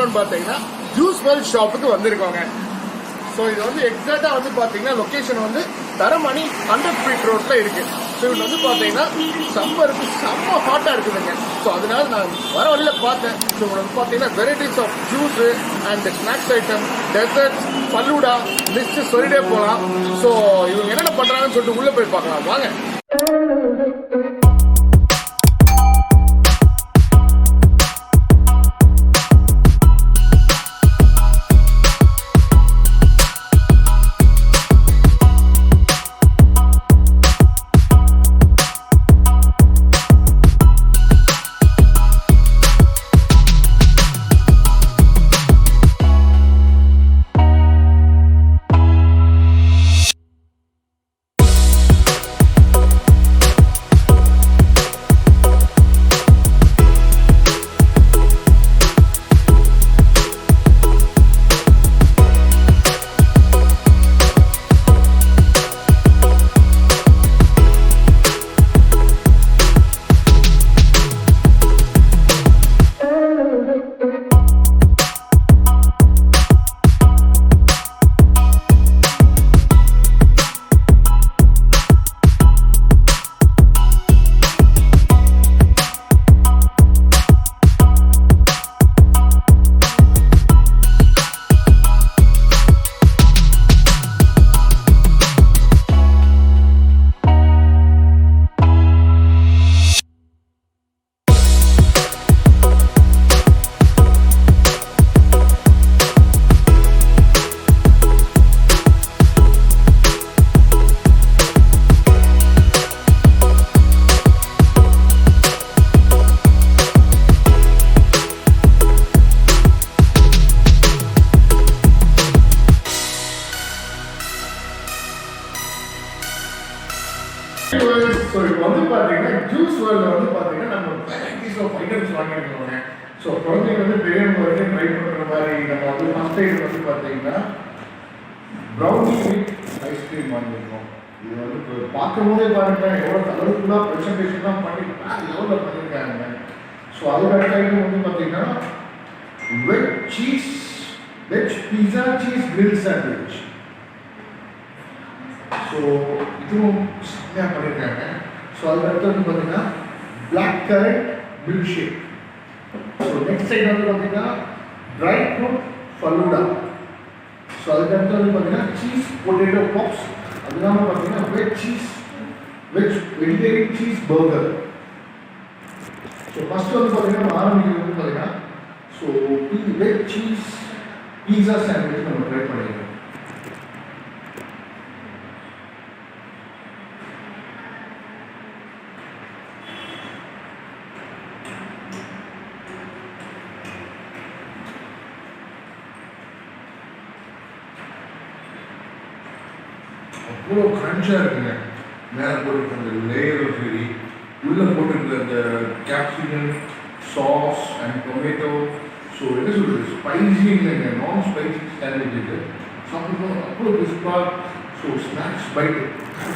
பண்ணணும்னு பார்த்தீங்கன்னா juice world ஷாப்புக்கு வந்திருக்கோங்க. ஸோ இது வந்து எக்ஸாக்டாக வந்து பார்த்தீங்கன்னா லொக்கேஷன் வந்து தரமணி 100 ஃபீட் ரோட்ல இருக்கு. ஸோ இது வந்து பார்த்தீங்கன்னா சம்மருக்கு செம்ம ஹாட்டாக இருக்குதுங்க. ஸோ அதனால நான் வர வழியில் பார்த்தேன். ஸோ உங்களுக்கு பார்த்தீங்கன்னா varieties of juice and snacks item, desserts, falooda list சொல்லிட்டே போகலாம். ஸோ இவங்க என்னென்ன பண்றாங்கன்னு சொல்லிட்டு உள்ள போய் பார்க்கலாம் வாங்க. ஸோ இப்போ வந்து பார்த்தீங்கன்னா ஜூஸ் வேர்ல்டில் வந்து பார்த்தீங்கன்னா நம்ம வெரைட்டிஸ் ஆஃப் ஐட்டம்ஸ் வாங்கியிருக்கோங்க. ஸோ குழந்தைங்க வந்து பெரியவங்க வரைக்கும் ட்ரை பண்ணுற மாதிரி நம்ம வந்து ஃபர்ஸ்ட் டைம் வந்து பார்த்தீங்கன்னா ப்ரௌனி வித் ஐஸ்கிரீம் வாங்கியிருக்கோம். இது வந்து இப்போ பார்க்கும் போதே பாருங்க எவ்வளோ கலர்ஃபுல்லாக ப்ரெசன்டேஷன்லாம் பண்ணி லெவலில் பண்ணியிருக்காங்க. ஸோ அதோட ஐட்டம் வந்து பார்த்தீங்கன்னா veg pizza cheese grill sandwich. So இதுவும் செம்மையாக பண்ணியிருக்காங்க. ஸோ அதுக்கு அடுத்து வந்து பார்த்தீங்கன்னா black currant milk shake. So next side வந்து பார்த்தீங்கன்னா ட்ரை ஃப்ரூட் ஃபலூடா. ஸோ அதுக்கு அடுத்து வந்து பார்த்தீங்கன்னா சீஸ் பொட்டேட்டோ பாப்ஸ். அது இல்லாமல் பார்த்தீங்கன்னா veg vegetarian cheese burger. So first வந்து பார்த்தீங்கன்னா ஆரம்பிக்கிறது வந்து பார்த்தீங்கன்னா so veg cheese pizza sandwich நம்ம ட்ரை பண்ணிடுறோம். அவ்வளோ கிரன்ச்சாக இருக்குங்க. மேலே போட்டுருக்க அந்த லேயரும் சரி, உள்ளே போட்டுருக்க அந்த capsicum sauce and tomato. So என்ன சொல்கிறது, ஸ்பைசி இல்லைங்க, நான் ஸ்பைசி சாண்ட்விச் இது சாப்பிடும்போது அவ்வளோ கிறிஸ்பாக. ஸோ ஸ்நாக்ஸ் பைட்டு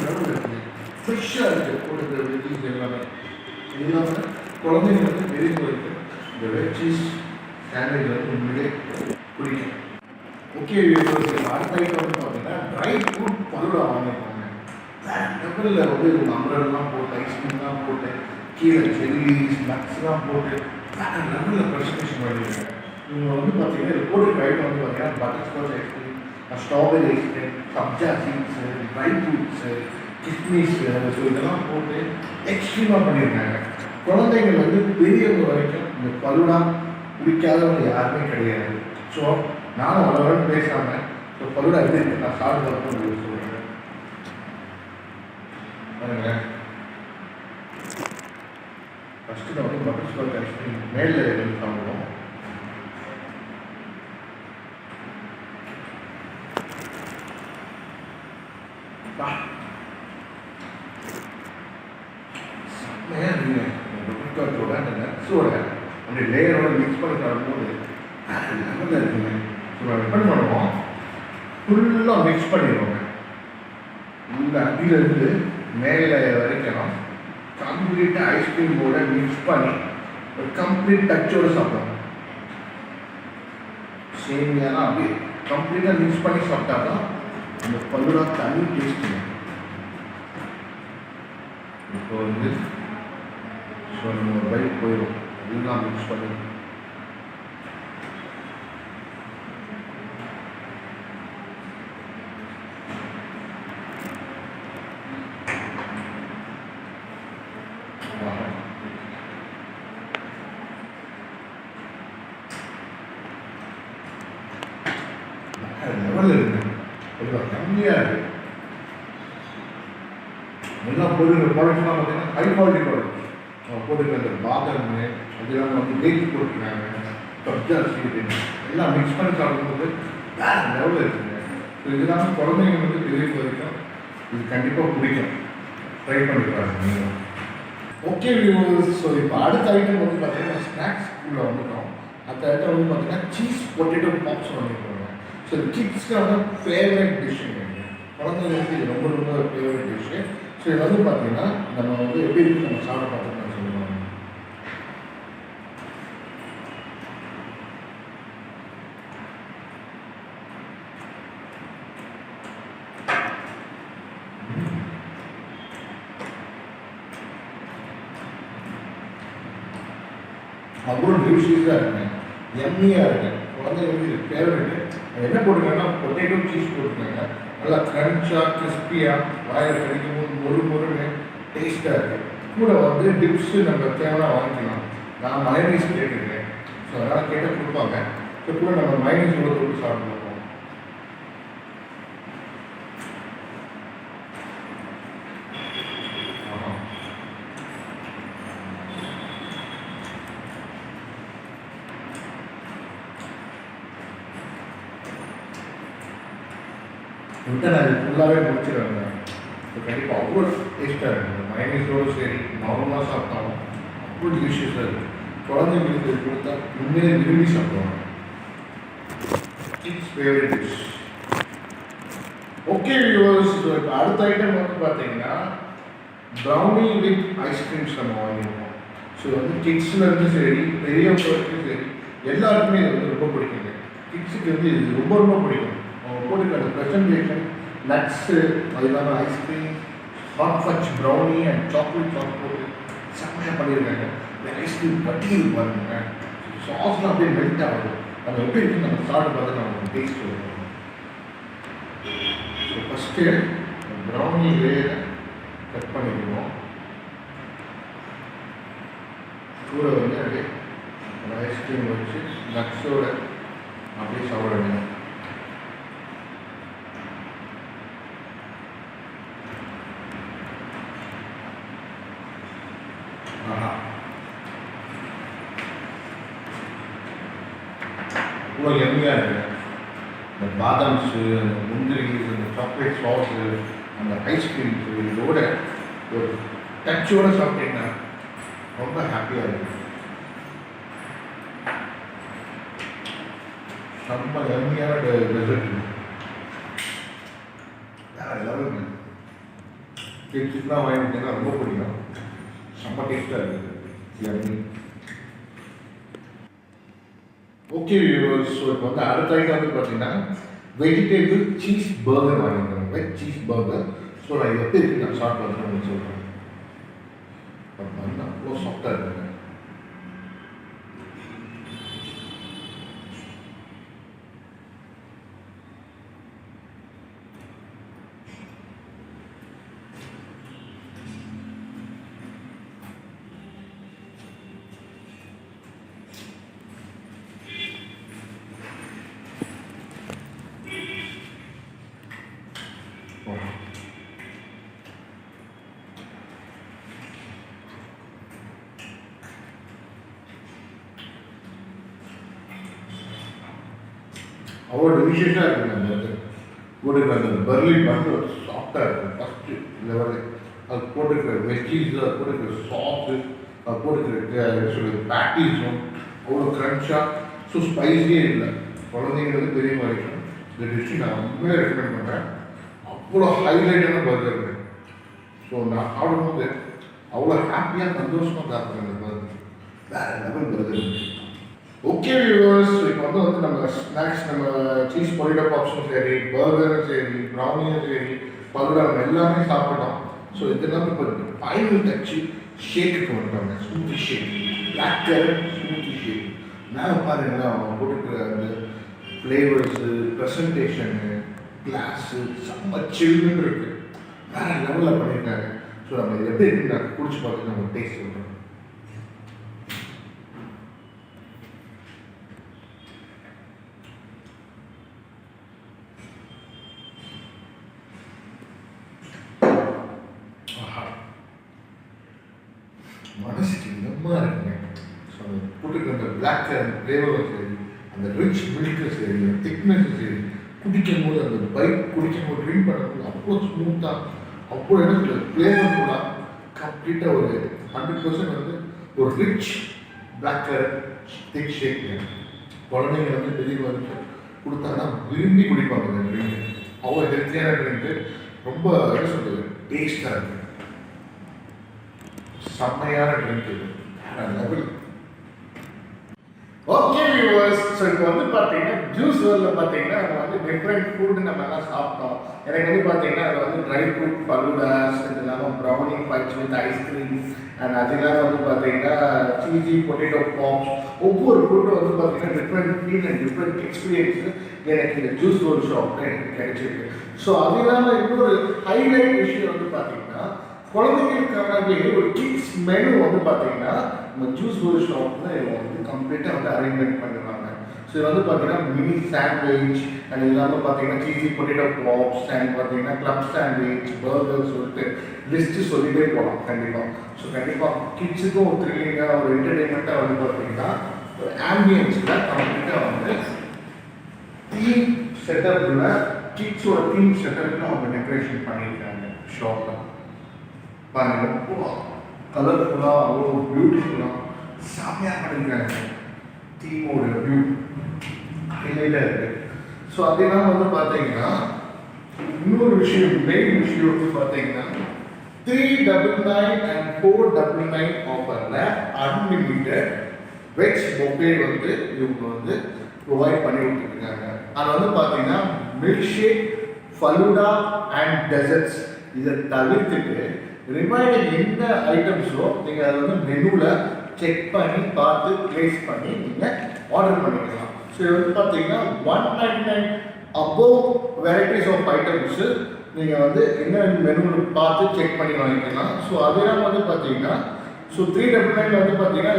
இருக்குங்க, ஃப்ரெஷ்ஷாக இருக்குது. போட்டுருக்க வெஜ்ஜீஸ் எல்லாமே இல்லாமல் குழந்தைங்க வந்து பெரியவங்க இருக்குது இந்த வெஜ் சீஸ் சாண்ட்விச் வந்து உண்மையிலே பிடிக்கும். ஓகே, அடுத்த ஐட்டம் வந்து பார்த்தீங்கன்னா ட்ரை ஃப்ரூட் ஃபலூடா வாங்கியிருக்காங்க. லெவலில் வந்து அம்பரெல்லாம் போட்டு ஐஸ்கிரீம்லாம் போட்டு கீழே செல்லிஸ் நட்ஸ்லாம் போட்டு லெவலில் ப்ரெசன்டேஷன் பண்ணியிருக்காங்க. இவங்க வந்து பார்த்தீங்கன்னா இது போட்டு ஐட்டம் வந்து பார்த்தீங்கன்னா butterscotch ice cream, strawberry ice cream, sabja seeds, dry fruits, கிஸ்மிஸு, ஸோ இதெல்லாம் போட்டு எக்ஸ்ட்ரீமாக பண்ணியிருக்காங்க. குழந்தைங்கள் வந்து பெரியவங்க வரைக்கும் இந்த ஃபலூடா பிடிக்காதவங்க யாருமே கிடையாது. ஸோ நானும் அவ்வளோ பேசாமல் ஸோ ஃபலூடா எப்படி இருக்கு நான் சாப்பிட்டு பார்த்து சொல்கிறேன். பாருங்க, ஃபஸ்ட்டு நான் வந்து பட்டர்ஸ்காட்ச் ஐஸ்கிரீம் மேலே எடுத்து சாப்பிடுவோம். செம்மையாக இருக்குங்க. பட்டர்ஸ்காட்சோட அந்த நட்ஸோட அந்த லேயரோட மிக்ஸ் பண்ணி சாப்பிடும்போது லெவலில் இருக்குங்க. ஸோ நம்ம என்ன பண்ணுவோம், ஃபுல்லாக மிக்ஸ் பண்ணிடுவோங்க. இந்த அடியிலேருந்து மேலே வரைக்கும் கம்ப்ளீட்டாக ஐஸ்கிரீமோட மிக்ஸ் பண்ணி ஒரு கம்ப்ளீட் டச்சோடு சாப்பிடுவோம். சேமியாலாம் அப்படியே கம்ப்ளீட்டாக மிக்ஸ் பண்ணி சாப்பிட்டா தான் அந்த பல்லோட தனி டேஸ்ட்டு. இப்போ வந்து ஸோ நம்ம பைக் போயிடும் இதெல்லாம் மிக்ஸ் பண்ணி லெவலில் இருக்கு. கொஞ்சம் கம்மியாக இருக்குது. எல்லாம் போட்டுக்கிற ப்ராடக்ட்ஸ்லாம் பார்த்தீங்கன்னா ஹை குவாலிட்டி ப்ராடக்ட்ஸ். போட்டுக்கிற அந்த பாதாம் அதெல்லாம் வந்து டேட்ஸ் போட்டுருக்காங்க, சப்ஜா சீடு எல்லாம் மிக்ஸ் பண்ணி சாப்பிடும்போது வேறு லெவலில் இருக்குங்க. ஸோ இதெல்லாம் குழந்தைங்க வந்து பெரிய வரைக்கும் இது கண்டிப்பாக பிடிக்கும். ட்ரை பண்ணி பாருங்க நீங்கள். ஓகே வியூவர்ஸ், ஸோ இப்போ அடுத்த ஐட்டம் வந்து பார்த்தீங்கன்னா ஸ்நாக்ஸ்குள்ளே வந்துட்டோம். அந்த ஐட்டம் வந்து பார்த்தீங்கன்னா சீஸ் பொட்டேட்டோ பாப்ஸ் பண்ணியிருக்காங்க. ஸோ கிட்ஸ்க்கான ஃபேவரட் டிஷ்ஷுங்க. குழந்தைங்களுக்கு இது ரொம்ப ரொம்ப ஃபேவரட் டிஷ்ஷு. ஸோ இது வந்து பார்த்தீங்கன்னா நம்ம வந்து எப்படி இருக்கு நம்ம சாப்பிட பார்த்துட்டு நான் சொல்லுவாங்க. அவ்வளோ டியூஷியஸாக இருக்குங்க, எம்மியாக இருக்குது. குழந்தைங்களுக்கு இது ஃபேவரெட்டு. என்ன போட்டுருக்காங்கன்னா பொட்டேட்டோ சீஸ் போட்டுருக்காங்க. நல்லா க்ரன்ச்சாக கிறிஸ்பியாக வாயில் கிடைக்கும் போது மொறு மொறுன்னு டேஸ்ட்டாக இருக்குது. கூட வந்து டிப்ஸு நம்ம தேவையான வாங்கிக்கலாம். நான் மயனீஸ் கேட்டுருக்கேன். ஸோ அதனால் கேட்டால் கொடுப்பாங்க. ஸோ கூட நம்ம மயனீஸ் கூட தொட்டு சாப்பிடுவோம். விட்டு நான் இது ஃபுல்லாகவே முடிச்சிடுவேங்க. ஸோ கண்டிப்பாக அவ்வளோ டேஸ்ட்டாக இருக்குது. மயனீஸோடு சரி நார்மலாக சாப்பிட்டாலும் அவ்வளோ டிலிஷியஸாக இருக்குது. குழந்தைங்களுக்கு இது கொடுத்தா உண்மையிலே விரும்பி சாப்பிடுவாங்க. Kids favourite dish. Okay viewers, so இப்போ அடுத்த ஐட்டம் வந்து பார்த்தீங்கன்னா ப்ரௌனி வித் ஐஸ்கிரீம்ஸ் நம்ம வாங்கியிருக்கோம். ஸோ வந்து கிட்ஸ்லேருந்து சரி பெரியவங்களுக்கும் சரி எல்லாருக்குமே இது வந்து ரொம்ப பிடிக்குங்க. கிட்ஸுக்கு வந்து இது ரொம்ப ரொம்ப பிடிக்கும். அவங்க போட்டுக்கிற அந்த ப்ரெசன்டேஷன் நட்ஸு, அது இல்லாமல் ice cream, hot fudge brownie and chocolate sauce போட்டு செம்மையாக பண்ணியிருக்காங்க. இந்த ஐஸ்கிரீம் கட்டியில் பாருங்க, சாஸ்லாம் அப்படியே மெல்ட் ஆகுது. நம்ம எப்படி இருக்குன்னு நம்ம சாப்பிட்டு பார்த்து நம்ம டேஸ்ட் வருவோம். ஸோ ஃபஸ்ட்டு ப்ரௌனி லேயரை கட் பண்ணிக்குவோம். கூட வந்து அப்படியே அந்த ஐஸ்கிரீம் வச்சு நட்ஸோட அப்படியே சாப்பிடுங்க. அவ்வளோ எம்மியாக இருக்குது. இந்த பாதாம்ஸு, அந்த முந்திரி, அந்த சாக்லேட் சாஸு, அந்த ஐஸ்கிரீம்ஸு இதோட ஒரு டச்சோடு சாப்பிட்டீங்கன்னா ரொம்ப ஹாப்பியாக இருக்குது. செம்ம எம்மியான டெசர்ட். வேறு லெவலுங்க. கிட்ஸுக்குலாம் வாங்கிட்டீங்கன்னா ரொம்ப பிடிக்கும். செம்ம டேஸ்ட்டாக இருக்குது. எம்மி. ஓகே வியூவர்ஸ், ஸோ இப்போ வந்து அடுத்த ஐட்டம் வந்து பார்த்தீங்கன்னா வெஜிடேபிள் சீஸ் பர்கர் வாங்கிக்கிறோம். Veg cheese burger. ஸோ நான் இது எப்படி இருக்கு நான் சாப்பிட்டு வந்து உங்களுக்கு சொல்கிறேன். அவ்வளோ சாஃப்டாக இருக்குங்க. அவ்வளோ டெலிஷியஸாக இருக்குங்க. அந்த இது போட்டுக்கிற அந்த பர்லின் வந்து சாஃப்டாக இருக்கும். ஃபஸ்ட்டு லெவலு அது போட்டுக்கிற வெஜ்ஜீஸு, அது போட்டுக்கிற சாஸு, அது போட்டுக்கிற சொல்லி பேட்டீஸும் அவ்வளோ க்ரன்ச்சாக. ஸோ ஸ்பைஸியே இல்லை. குழந்தைங்களுக்கு பெரிய வரைக்கும் இந்த டிஷ்ஷு நான் ரொம்பவே ரெக்கமெண்ட் பண்ணுறேன். அவ்வளோ ஹைலைட்டான பர்கருங்க. ஸோ நான் சாப்பிடும்போது அவ்வளோ ஹாப்பியாக சந்தோஷமாக சாப்பிட்றேன். இந்த பர்கர் வேறு லெவல் பர்கருங்க. ஓகே வியூவர்ஸ், இப்போ வந்து நம்ம ஸ்நாக்ஸ், நம்ம சீஸ் பொலிட்டோ பாப்ஸும் சரி, பர்கரும் சரி, ப்ரௌனியும் சரி, பரோட்டா நம்ம எல்லாமே சாப்பிட்டோம். ஸோ இதெல்லாம் இப்போ ஃபைனல் டச்சு ஷேக்குக்கு வந்துட்டாங்க. ஸ்மூத்தி ஷேக், பிளாக் கரண்ட் ஸ்மூத்தி ஷேக். மேலே பாருங்களேன், அவங்க போட்டுக்கிற அந்த ஃப்ளேவர்ஸு, ப்ரெசன்டேஷனு, கிளாஸு செம்ம சில்லுன்னு இருக்குது. வேறு லெவலில் பண்ணியிருக்காங்க. ஸோ நம்ம இது எப்படி இருக்குன்னு நான் குடிச்சு பார்த்து நம்ம டேஸ்ட் பண்ணுறோம். மனசுக்கு இதமாக இருக்குங்க. ஸோ அந்த போட்டுக்கிற அந்த பிளாக் கரண்ட் ஃப்ளேவரும் சரி, அந்த ரிச் மில்க்கும் சரி, அந்த திக்னஸும் சரி, குடிக்கும் போது அந்த பைக் குடிக்கும் போது ட்ரிங்க் பண்ணும்போது அவ்வளோ ஸ்மூத்தாக, அவ்வளோ இடத்துல ஃப்ளேவர்ஃபுல்லாக கம்ப்ளீட்டாக ஒரு 100% வந்து ஒரு ரிச் பிளாக் கரண்ட் திக் ஷேக். குழந்தைங்க வந்து பெரியவங்க வந்து கொடுத்தாங்கன்னா விரும்பி குடிப்பாங்க அந்த ட்ரிங்க். அவ்வளோ ஹெல்த்தியான ட்ரிங்க்கு, ரொம்ப என்ன சொல்கிறது, டேஸ்டாக இருக்குது. செம்மையான ட்ரிங்க் இது, லெவல். ஓகே வியூவர்ஸ், ஸோ இப்போ வந்து பார்த்தீங்கன்னா ஜூஸ் வேர்ல்டில் பார்த்தீங்கன்னா நம்ம வந்து டிஃப்ரெண்ட் ஃபுட்டு நம்ம எல்லாம் சாப்பிட்டோம். எனக்கு வந்து பார்த்தீங்கன்னா அது வந்து ட்ரை ஃப்ரூட் ஃபலூடாஸ், இது இல்லாமல் brownie punch with ice cream, and அது இல்லாமல் வந்து பார்த்தீங்கன்னா சீஸி பொட்டேட்டோ பாப்ஸ். ஒவ்வொரு ஃபுட்டும் வந்து பார்த்தீங்கன்னா different feel and different experience எனக்கு இந்த ஜூஸ் வேர்ல்ட் ஷாப்பில் எனக்கு கிடைச்சிருக்கு. ஸோ அது இல்லாமல் இன்னொரு ஹைலைட் விஷயம் வந்து பார்த்தீங்கன்னா குழந்தைங்களுக்காகவே ஒரு கிட்ஸ் மெனு வந்து பார்த்தீங்கன்னா நம்ம ஜூஸ் வேர்ல்ட் ஷாப்பில் இவங்க வந்து கம்ப்ளீட்டாக வந்து அரேஞ்ச்மெண்ட் பண்ணிடுவாங்க. ஸோ இது வந்து பார்த்தீங்கன்னா மினி சாண்ட்விச், அண்ட் இல்லாமல் பார்த்தீங்கன்னா சீஸி பொட்டேட்டோ பாப்ஸ், அண்ட் பார்த்தீங்கன்னா கிளப் சாண்ட்விச், பர்கர் சொல்லிட்டு லிஸ்ட்டு சொல்லிகிட்டே போகலாம் கண்டிப்பாக. ஸோ கண்டிப்பாக கிட்ஸுக்கும் ஒரு த்ரில்லிங்காக, ஒரு என்டர்டெயின்மெண்ட்டாக வந்து பார்த்தீங்கன்னா ஒரு ஆம்பியன்ஸில் கம்ப்ளீட்டாக வந்து தீம் செட்டப்பில், கிட்ஸோட தீம் செட்டப்பில் அவங்க டெக்கரேஷன் பண்ணியிருக்காங்க ஷாப்பில். பாருங்க, கலர்ஃபுல்லாக, அவ்வளோ பியூட்டிஃபுல்லாக செம்மையாக பண்ணியிருக்காங்க. தீமோட வியூ ஹைலைட்டாக இருக்குது. ஸோ அதெல்லாம் வந்து பார்த்தீங்கன்னா இன்னொரு விஷயம், மெயின் விஷயம் வந்து பார்த்தீங்கன்னா 399 and 499 ஆஃபரில் அன்லிமிட்டட் வெஜ் பொஃபே வந்து இவங்க வந்து ப்ரொவைட் பண்ணி கொடுத்துருக்காங்க. அது வந்து பார்த்தீங்கன்னா milk shake, falooda and desserts. இதை தவிர்த்துட்டு ரிமைனிங் எந்த ஐட்டம்ஸோ நீங்கள் அதை வந்து மெனுவில் செக் பண்ணி பார்த்து ப்ளேஸ் பண்ணி நீங்கள் ஆர்டர் பண்ணிக்கலாம். ஸோ இது வந்து பார்த்தீங்கன்னா 199 அபோவ் வெரைட்டிஸ் ஆஃப் ஐட்டம்ஸு நீங்கள் வந்து என்ன மெனுவில் பார்த்து செக் பண்ணி வாங்கிக்கலாம். ஸோ அதெல்லாம் வந்து பார்த்தீங்கன்னா ஸோ 399 வந்து பார்த்தீங்கன்னா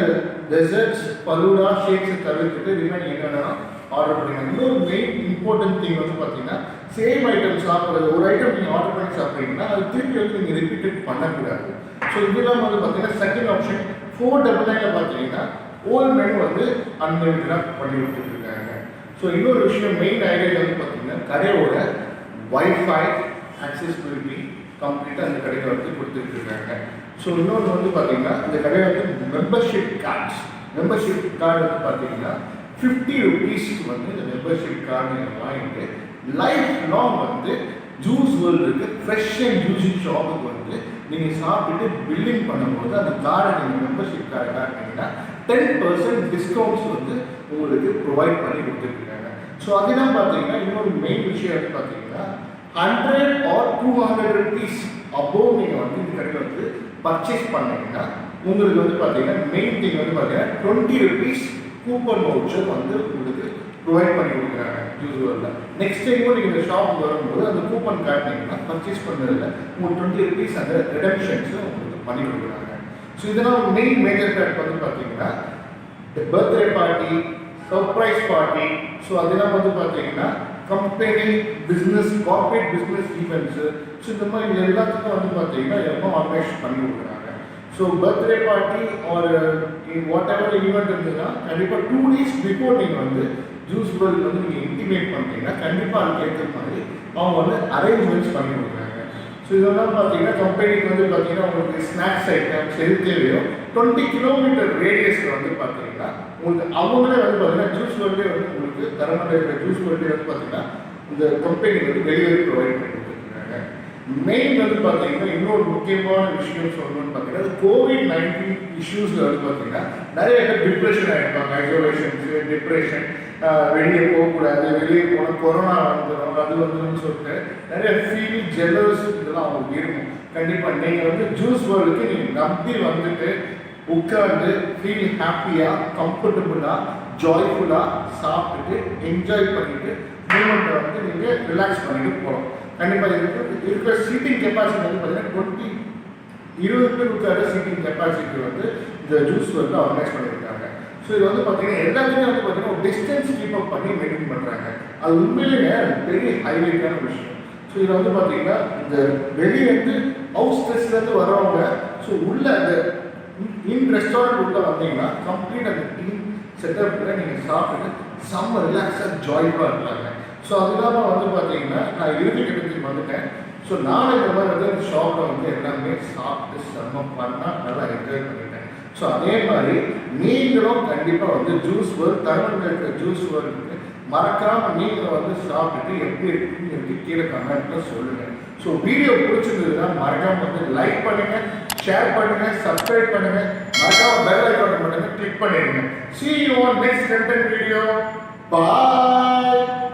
டெசர்ட்ஸ், ஃபலூடா, ஷேக்ஸை தவிர்த்துட்டு ரிமைனிங் என்னென்னா ஆர்டர் பண்ணிக்கலாம். இன்னொரு மெயின் இம்பார்ட்டன்ட் திங் வந்து பார்த்தீங்கன்னா சேம் ஐட்டம் சாப்பிட்றது, ஒரு ஐட்டம் நீங்கள் ஆர்டர் பண்ணி சாப்பிட்றீங்கன்னா அது திருப்பி வந்து நீங்கள் ரிப்பீட்டட் பண்ணக்கூடாது. ஸோ இதெல்லாம் வந்து பார்த்தீங்கன்னா செகண்ட் ஆப்ஷன் 499 பார்த்தீங்கன்னா ஓல்ட் மெனு வந்து அன்லிமிட்டடாக பண்ணி கொடுத்துருக்காங்க. ஸோ இன்னொரு விஷயம், மெயின் ஐடியா வந்து பார்த்தீங்கன்னா கடையோட வைஃபை ஆக்சசிபிலிட்டி கம்ப்ளீட்டாக அந்த கடையில் வந்து கொடுத்துட்ருக்காங்க. ஸோ இன்னொன்று வந்து பார்த்தீங்கன்னா இந்த கடையில் வந்து மெம்பர்ஷிப் கார்டு வந்து பார்த்தீங்கன்னா 50 rupeesக்கு வந்து இந்த மெம்பர்ஷிப் கார்டு நீங்கள் வாங்கிட்டு லைஃப் லாங் வந்து ஜூஸ் வேர்ல்டுக்கு ஃப்ரெஷ் அண்ட் ஜூஸி ஷாப்புக்கு வந்து நீங்கள் சாப்பிட்டுட்டு பில்லிங் பண்ணும்போது அந்த கார்டை நீங்கள் மெம்பர்ஷிப் கார்டை காட்டினீங்கன்னா 10% டிஸ்கவுண்ட்ஸ் வந்து உங்களுக்கு ப்ரொவைட் பண்ணி கொடுத்துருக்காங்க. ஸோ அதெல்லாம் பார்த்தீங்கன்னா இன்னொரு மெயின் விஷயம் வந்து பார்த்தீங்கன்னா 100 or 200 rupees அபோவ் நீங்கள் வந்து இந்த கடையில் வந்து பர்ச்சேஸ் பண்ணீங்கன்னா உங்களுக்கு வந்து பார்த்தீங்கன்னா மெயின் திங் வந்து பார்த்தீங்கன்னா 20 rupees கூப்பன் வவுச்சர் வந்து உங்களுக்கு ப்ரொவைட் பண்ணி கொடுக்குறாங்க ஜூஸ் வேர்ல்டில். நெக்ஸ்ட் டைமும் நீங்கள் இந்த ஷாப் வரும்போது அந்த கூப்பன் காட்டினீங்கன்னா பர்ச்சேஸ் பண்ணுறதுல உங்களுக்கு 20 rupees அந்த ரிடம்ஷன்ஸும் உங்களுக்கு பண்ணி கொடுக்குறாங்க. ஸோ இதெல்லாம் மெயின் மேஜர் ஃபேக்ட் வந்து பார்த்தீங்கன்னா birthday party, surprise party, so அதெல்லாம் வந்து பார்த்தீங்கன்னா company business, corporate business events, so இந்த மாதிரி இது எல்லாத்துக்கும் வந்து பார்த்தீங்கன்னா எல்லாம் ஆர்கனைஸ் பண்ணி கொடுக்குறாங்க. ஸோ பர்த்டே பார்ட்டி ஒரு வாட் எவர் ஈவெண்ட் இருந்ததுன்னா கண்டிப்பாக 2 days பிஃபோர் நீங்கள் வந்து ஜூஸ் வேர்ல்டு வந்து நீங்கள் இன்டிமேட் பண்ணுறீங்கன்னா கண்டிப்பாக அதுக்கு ஏற்ற மாதிரி அவங்க வந்து அரேஞ்ச்மெண்ட்ஸ் பண்ணி கொடுக்குறாங்க. ஸோ இதெல்லாம் பார்த்தீங்கன்னா கம்பெனிக்கு வந்து பார்த்தீங்கன்னா உங்களுக்கு ஸ்நாக்ஸ் ஐட்டம்ஸ் எது தேவையோ 20 கிலோமீட்டர் ரேடியஸில் வந்து பார்த்தீங்கன்னா உங்களுக்கு அவங்களே வந்து பார்த்தீங்கன்னா ஜூஸ் வேர்ல்டே வந்து உங்களுக்கு தரமட்டை இருக்கிற ஜூஸ் வேர்ல்டே வந்து பார்த்தீங்கன்னா இந்த கம்பெனி வந்து டெலிவரி ப்ரொவைட் பண்ணி கொடுத்துருக்காங்க. மெயின் வந்து பார்த்தீங்கன்னா இன்னொரு முக்கியமான விஷயம் சொல்லணும்னு பார்த்தீங்கன்னா COVID-19 இஷ்யூஸில் வந்து பார்த்தீங்கன்னா நிறைய பேர் டிப்ரெஷன் ஆகிருப்பாங்க. ஐசோலேஷன்ஸு, டிப்ரெஷன், வெளியே போகக்கூடாது, வெளியே போனால் கொரோனா வந்துடும், அது வந்துடும் சொல்லிட்டு நிறைய ஃபீல், ஜெலஸ் இதெல்லாம் அவங்களுக்கு இருக்கும். கண்டிப்பாக நீங்கள் வந்து ஜூஸ் வேர்ல்டுக்கு நீங்கள் நம்பி வந்துட்டு உட்கார்ந்து ஃபீல் ஹாப்பியாக, கம்ஃபர்டபுளாக, ஜாய்ஃபுல்லாக சாப்பிட்டுட்டு என்ஜாய் பண்ணிட்டு மூமெண்ட்டை வந்து நீங்கள் ரிலாக்ஸ் பண்ணிட்டு போகலாம். கண்டிப்பாக இருக்கிற சீட்டிங் கெப்பாசிட்டி வந்து பார்த்தீங்கன்னா 20 பேர் உட்கார சீட்டிங் கெப்பாசிட்டி வந்து இந்த ஜூஸ் வந்து ஆர்கனைஸ் பண்ணியிருக்காங்க. ஸோ இது வந்து பார்த்தீங்கன்னா எல்லாத்துக்குமே வந்து பார்த்தீங்கன்னா ஒரு டிஸ்டன்ஸ் கீப் அப் பண்ணி மெயின்டைன் பண்ணுறாங்க. அது உண்மையிலேயே பெரிய ஹைலைட்டான விஷயம். ஸோ இதில் வந்து பார்த்தீங்கன்னா இந்த வெளியே வந்து ஹவுஸ் ஸ்ட்ரெஸ்லேருந்து வரவங்க ஸோ உள்ள அந்த ரெஸ்டாரண்ட் உள்ள வந்தீங்கன்னா கம்ப்ளீட் அந்த டீம் செட்டப்பில் நீங்கள் சாப்பிட்டு செம்ம ரிலாக்ஸாக ஜாய்ஃபுல்லாக இருக்காங்க. ஸோ அது இல்லாமல் வந்து பார்த்தீங்கன்னா நான் இறுதி கட்டத்துக்கு வந்துட்டேன். ஸோ நான் இந்த மாதிரி வந்து அந்த ஷாப்பில் வந்து எல்லாமே சாப்பிட்டு செம்ம பண்ணால் நல்லா என்ஜாய் பண்ணிட்டேன். ஸோ அதே மாதிரி நீங்களும் கண்டிப்பாக வந்து ஜூஸ் வேர்ல்ட், தமிழில் இருக்கிற ஜூஸ் வேர்ல்டுக்கு மறக்காமல் நீங்களும் வந்து சாப்பிட்டுட்டு எப்படி இருக்குன்னு எனக்கு கீழே கமெண்ட்டில் சொல்லுங்கள். ஸோ வீடியோ பிடிச்சிருந்ததுன்னா மறக்காமல் வந்து லைக் பண்ணுங்கள், ஷேர் பண்ணுங்கள், சப்ஸ்கிரைப் பண்ணுங்கள், மறக்காமல் பெல் ஐகான் பட்டனை கிளிக் பண்ணிடுங்க. See you on next content video. Bye.